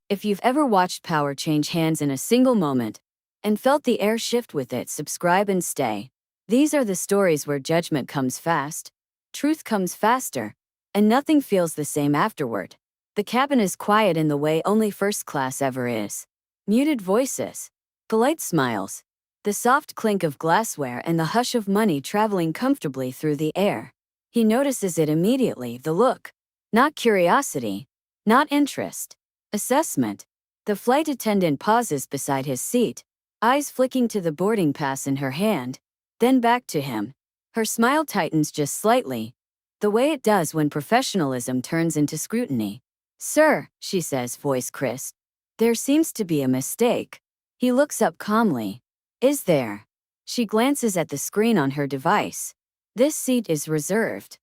If you've ever watched power change hands in a single moment and felt the air shift with it, subscribe and stay. These are the stories where judgment comes fast, truth comes faster, and nothing feels the same afterward. The cabin is quiet in the way only first class ever is. Muted voices, polite smiles, the soft clink of glassware and the hush of money traveling comfortably through the air. He notices it immediately, the look. Not curiosity, not interest. Assessment. The flight attendant pauses beside his seat, eyes flicking to the boarding pass in her hand, then back to him. Her smile tightens just slightly, the way it does when professionalism turns into scrutiny. "Sir," she says, voice crisp. "There seems to be a mistake." He looks up calmly. "Is there?" She glances at the screen on her device. "This seat is reserved."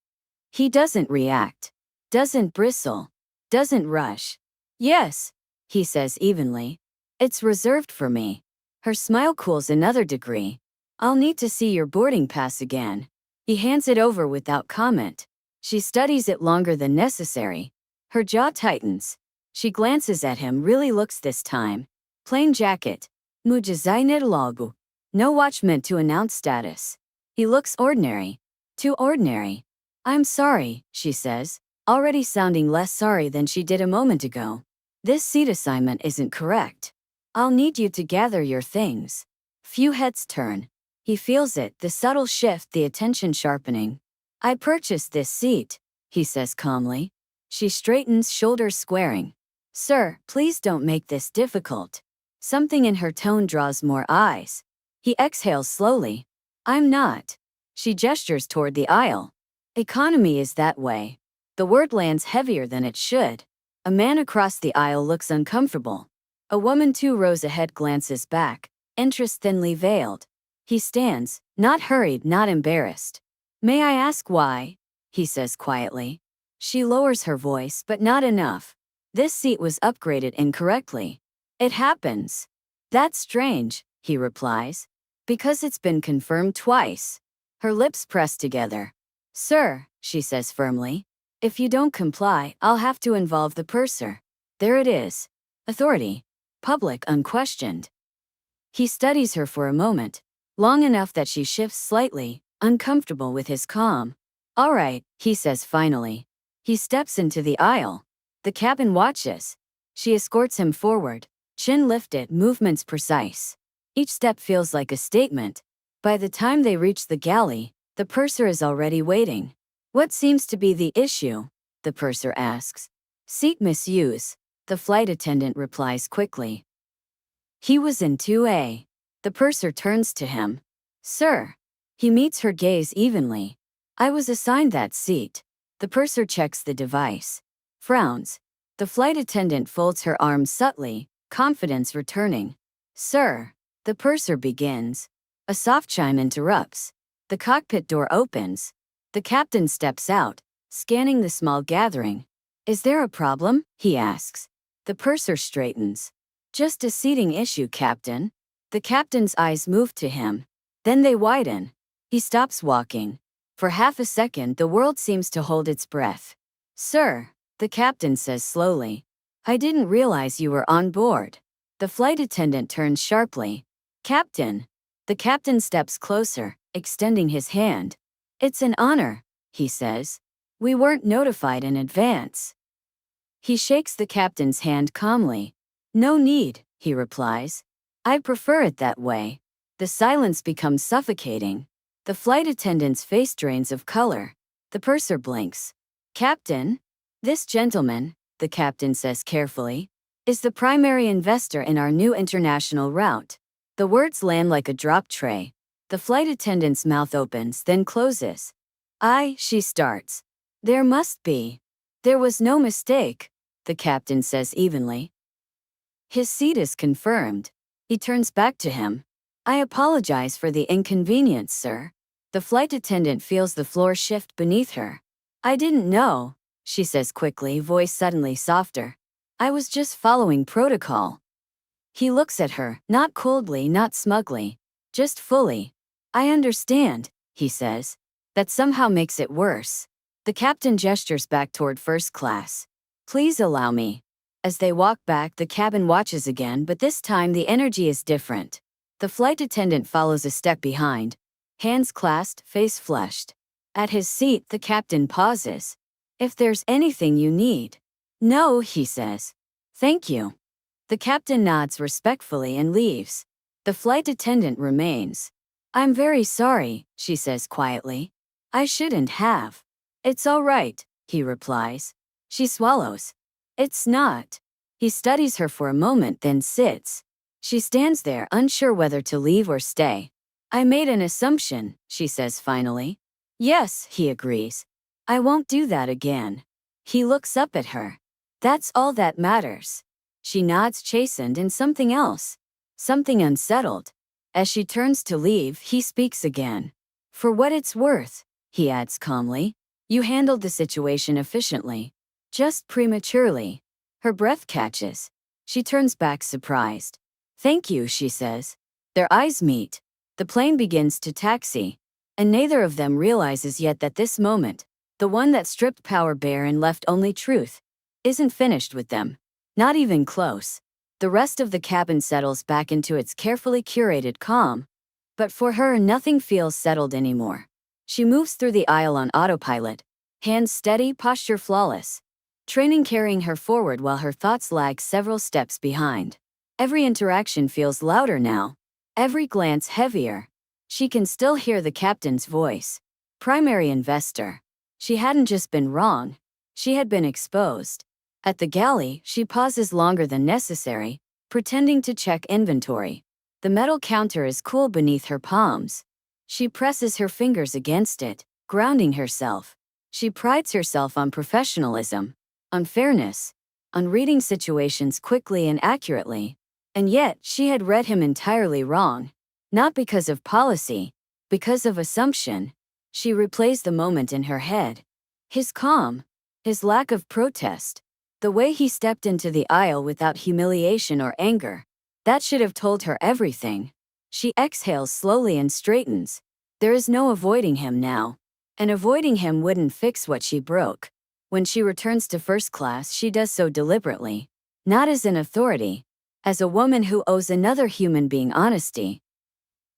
He doesn't react, doesn't bristle, doesn't rush. "Yes," he says evenly. "It's reserved for me." Her smile cools another degree. "I'll need to see your boarding pass again." He hands it over without comment. She studies it longer than necessary. Her jaw tightens. She glances at him, really looks this time. Plain jacket. Mujazainet lagu. No watch meant to announce status. He looks ordinary. Too ordinary. "I'm sorry," she says, already sounding less sorry than she did a moment ago. "This seat assignment isn't correct. I'll need you to gather your things." Few heads turn. He feels it, the subtle shift, the attention sharpening. "I purchased this seat," he says calmly. She straightens, shoulders squaring. "Sir, please don't make this difficult." Something in her tone draws more eyes. He exhales slowly. "I'm not." She gestures toward the aisle. "Economy is that way." The word lands heavier than it should. A man across the aisle looks uncomfortable. A woman 2 rows ahead glances back, interest thinly veiled. He stands, not hurried, not embarrassed. "May I ask why?" he says quietly. She lowers her voice, but not enough. "This seat was upgraded incorrectly." "It happens." "That's strange," he replies. "Because it's been confirmed twice." Her lips press together. "Sir," she says firmly, "if you don't comply, I'll have to involve the purser." There it is. Authority. Public, unquestioned. He studies her for a moment, long enough that she shifts slightly, uncomfortable with his calm. "All right," he says finally. He steps into the aisle. The cabin watches. She escorts him forward, chin lifted, movements precise. Each step feels like a statement. By the time they reach the galley, the purser is already waiting. "What seems to be the issue?" the purser asks. "Seat misuse," the flight attendant replies quickly. "He was in 2A. The purser turns to him. "Sir." He meets her gaze evenly. "I was assigned that seat." The purser checks the device. Frowns. The flight attendant folds her arms subtly, confidence returning. "Sir." The purser begins. A soft chime interrupts. The cockpit door opens. The captain steps out, scanning the small gathering. "Is there a problem?" he asks. The purser straightens. "Just a seating issue, Captain." The captain's eyes move to him. Then they widen. He stops walking. For half a second, the world seems to hold its breath. "Sir," the captain says slowly, "I didn't realize you were on board." The flight attendant turns sharply. "Captain." The captain steps closer, extending his hand. "It's an honor," he says. "We weren't notified in advance." He shakes the captain's hand calmly. "No need," he replies. "I prefer it that way." The silence becomes suffocating. The flight attendant's face drains of color. The purser blinks. "Captain?" "This gentleman," the captain says carefully, "is the primary investor in our new international route." The words land like a drop tray. The flight attendant's mouth opens, then closes. She starts. "There must be." "There was no mistake," the captain says evenly. His seat is confirmed. He turns back to him. "I apologize for the inconvenience, sir." The flight attendant feels the floor shift beneath her. "I didn't know," she says quickly, voice suddenly softer. "I was just following protocol." He looks at her, not coldly, not smugly, just fully. "I understand," he says. "That somehow makes it worse." The captain gestures back toward first class. "Please allow me." As they walk back, the cabin watches again, but this time the energy is different. The flight attendant follows a step behind, hands clasped, face flushed. At his seat, the captain pauses. "If there's anything you need." "No," he says. "Thank you." The captain nods respectfully and leaves. The flight attendant remains. "I'm very sorry," she says quietly. "I shouldn't have." "It's all right," he replies. She swallows. "It's not." He studies her for a moment, then sits. She stands there, unsure whether to leave or stay. "I made an assumption," she says finally. "Yes," he agrees. "I won't do that again." He looks up at her. "That's all that matters." She nods, chastened, and something else. Something unsettled. As she turns to leave, he speaks again. "For what it's worth," he adds calmly, "you handled the situation efficiently. Just prematurely." Her breath catches. She turns back surprised. "Thank you," she says. Their eyes meet. The plane begins to taxi. And neither of them realizes yet that this moment, the one that stripped power bare and left only truth, isn't finished with them. Not even close. The rest of the cabin settles back into its carefully curated calm. But for her, nothing feels settled anymore. She moves through the aisle on autopilot, hands steady, posture flawless. Training carrying her forward while her thoughts lag several steps behind. Every interaction feels louder now. Every glance heavier. She can still hear the captain's voice. Primary investor. She hadn't just been wrong. She had been exposed. At the galley, she pauses longer than necessary, pretending to check inventory. The metal counter is cool beneath her palms. She presses her fingers against it, grounding herself. She prides herself on professionalism, on fairness, on reading situations quickly and accurately. And yet, she had read him entirely wrong. Not because of policy, because of assumption. She replays the moment in her head. His calm, his lack of protest, the way he stepped into the aisle without humiliation or anger. That should have told her everything. She exhales slowly and straightens. There is no avoiding him now. And avoiding him wouldn't fix what she broke. When she returns to first class, she does so deliberately. Not as an authority, as a woman who owes another human being honesty.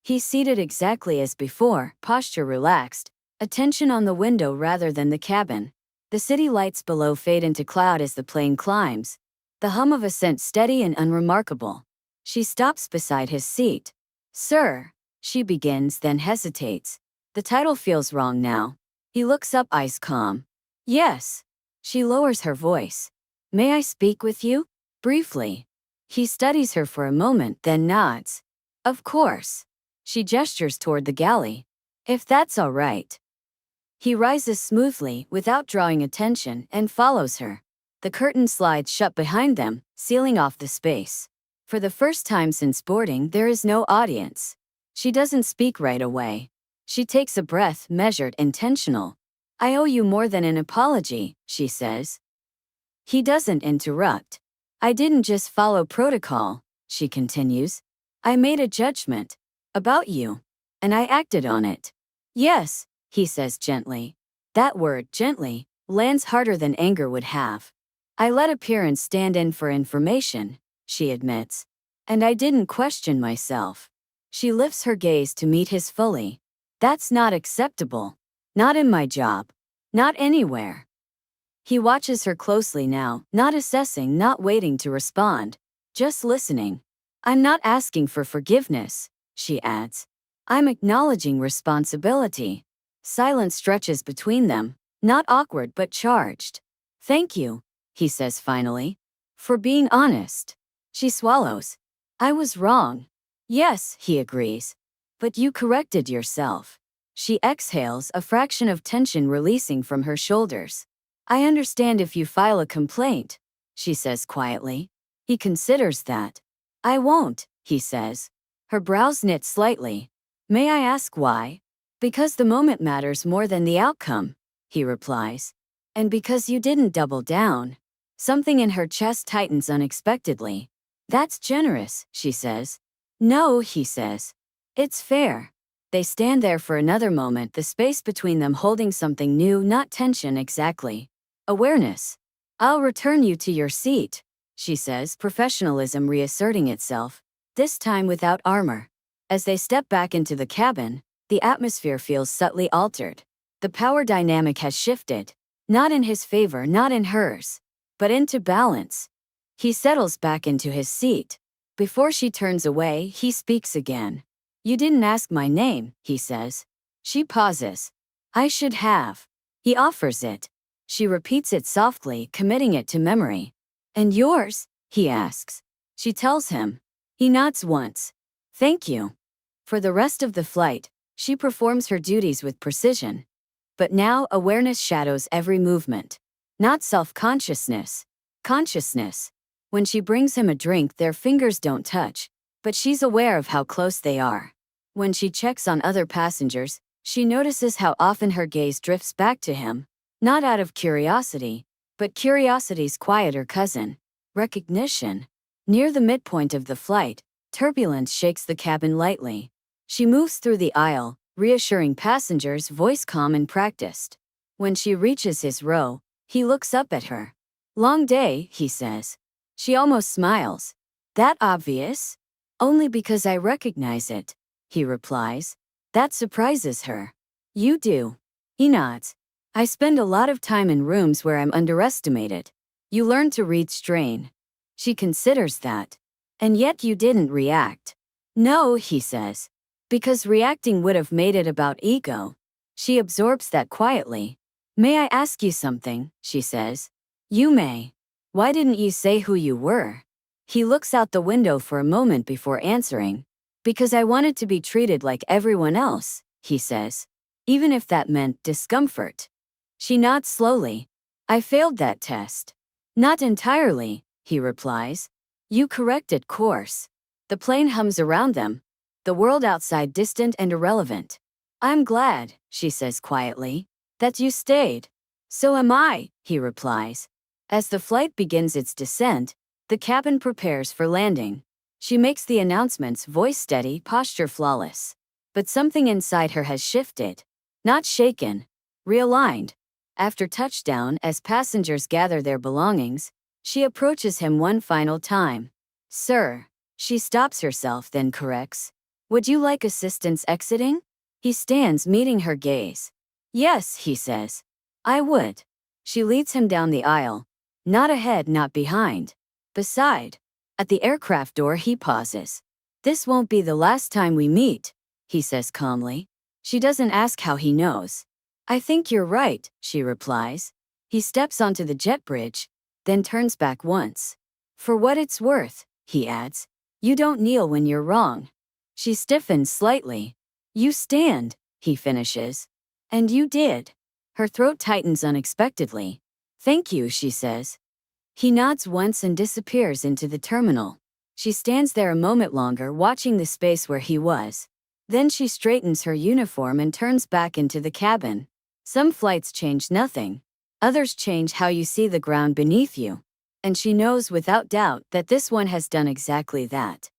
He's seated exactly as before, posture relaxed, attention on the window rather than the cabin. The city lights below fade into cloud as the plane climbs. The hum of ascent steady and unremarkable. She stops beside his seat. "Sir," she begins, then hesitates. The title feels wrong now. He looks up, eyes calm. "Yes." She lowers her voice. "May I speak with you?" Briefly. He studies her for a moment, then nods. "Of course." She gestures toward the galley. "If that's all right." He rises smoothly, without drawing attention, and follows her. The curtain slides shut behind them, sealing off the space. For the first time since boarding, there is no audience. She doesn't speak right away. She takes a breath, measured, intentional. "I owe you more than an apology," she says. He doesn't interrupt. "I didn't just follow protocol," she continues. "I made a judgment about you, and I acted on it." "Yes," he says gently. That word, gently, lands harder than anger would have. "I let appearance stand in for information," she admits. "And I didn't question myself." She lifts her gaze to meet his fully. "That's not acceptable. Not in my job. Not anywhere." He watches her closely now, not assessing, not waiting to respond. Just listening. "I'm not asking for forgiveness," she adds. "I'm acknowledging responsibility." Silence stretches between them, not awkward but charged. "Thank you," he says finally, "for being honest." She swallows. "I was wrong." "Yes," he agrees. "But you corrected yourself." She exhales, a fraction of tension releasing from her shoulders. "I understand if you file a complaint," she says quietly. He considers that. "I won't," he says. Her brows knit slightly. "May I ask why?" "Because the moment matters more than the outcome," he replies. "And because you didn't double down." Something in her chest tightens unexpectedly. "That's generous," she says. "No," he says. "It's fair." They stand there for another moment, the space between them holding something new, not tension exactly. Awareness. "I'll return you to your seat," she says, professionalism reasserting itself, this time without armor. As they step back into the cabin, the atmosphere feels subtly altered. The power dynamic has shifted, not in his favor, not in hers, but into balance. He settles back into his seat. Before she turns away, he speaks again. You didn't ask my name, he says. She pauses. I should have. He offers it. She repeats it softly, committing it to memory. And yours? He asks. She tells him. He nods once. Thank you. For the rest of the flight, she performs her duties with precision. But now awareness shadows every movement. Not self-consciousness. Consciousness. When she brings him a drink, their fingers don't touch, but she's aware of how close they are. When she checks on other passengers, she notices how often her gaze drifts back to him, not out of curiosity, but curiosity's quieter cousin, recognition. Near the midpoint of the flight, turbulence shakes the cabin lightly. She moves through the aisle, reassuring passengers, voice calm and practiced. When she reaches his row, he looks up at her. Long day, he says. She almost smiles. That obvious? Only because I recognize it, he replies. That surprises her. You do. He nods. I spend a lot of time in rooms where I'm underestimated. You learn to read strain. She considers that. And yet you didn't react. No, he says. Because reacting would have made it about ego. She absorbs that quietly. May I ask you something, she says. You may. Why didn't you say who you were? He looks out the window for a moment before answering. Because I wanted to be treated like everyone else, he says. Even if that meant discomfort. She nods slowly. I failed that test. Not entirely, he replies. You corrected course. The plane hums around them. The world outside distant and irrelevant. I'm glad, she says quietly, that you stayed. So am I, he replies. As the flight begins its descent, the cabin prepares for landing. She makes the announcements, voice steady, posture flawless. But something inside her has shifted. Not shaken. Realigned. After touchdown, as passengers gather their belongings, she approaches him one final time. Sir. She stops herself, then corrects. Would you like assistance exiting? He stands, meeting her gaze. Yes, he says. I would. She leads him down the aisle. Not ahead, not behind. Beside. At the aircraft door, he pauses. This won't be the last time we meet, he says calmly. She doesn't ask how he knows. I think you're right, she replies. He steps onto the jet bridge, then turns back once. For what it's worth, he adds. You don't kneel when you're wrong. She stiffens slightly. You stand, he finishes. And you did. Her throat tightens unexpectedly. Thank you, she says. He nods once and disappears into the terminal. She stands there a moment longer, watching the space where he was. Then she straightens her uniform and turns back into the cabin. Some flights change nothing. Others change how you see the ground beneath you. And she knows without doubt that this one has done exactly that.